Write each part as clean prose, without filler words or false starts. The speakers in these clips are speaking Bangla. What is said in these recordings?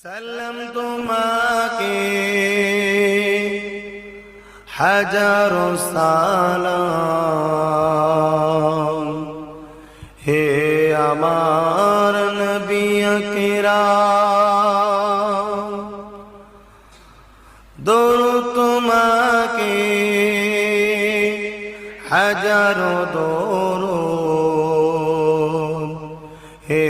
সালাম তোমাকে হাজারো সালাম, হে আমার নবী আকরাম। দরুদ তোমাকে হাজারো দরুদ, হে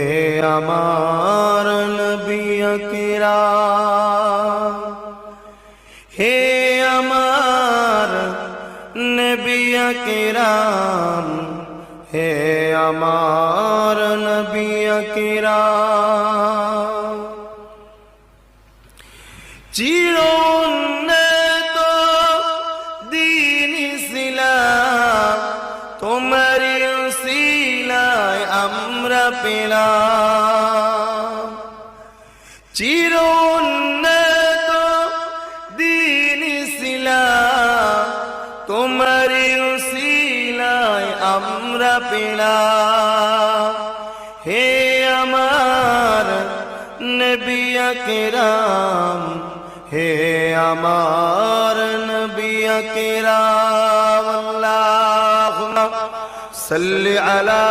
আমার নবী আকরাম। হে আমার নবী আকরাম, হে আমার নবী আকরাম। চিরোন্নত দ্বীন ইসলাম তোমারি উসিলায় আমরা পেলাম। চিরোন্নত দ্বীন ইসলাম তোমারি উসিলায় আমরা পেলাম। হে আমার নবী আকরাম, হে আমার নবী আকরাম। আল্লাহুম্মা সাল্লি আলা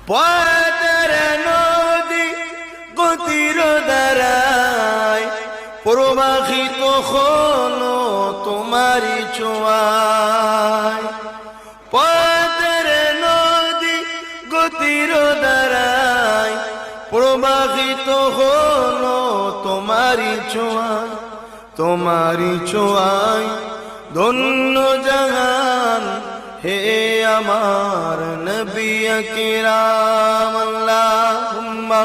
পথের নদী গতির দ্বারায় প্রবাহিত হলো তোমারি ছোঁয়ায়। পথের নদী গতির দ্বারায় প্রবাহিত হলো তোমারি ছোঁয়ায়। তোমারি ছোঁয়ায় ধন্য জাহান, হে আমার নবী আকরাম। আল্লাহুম্মা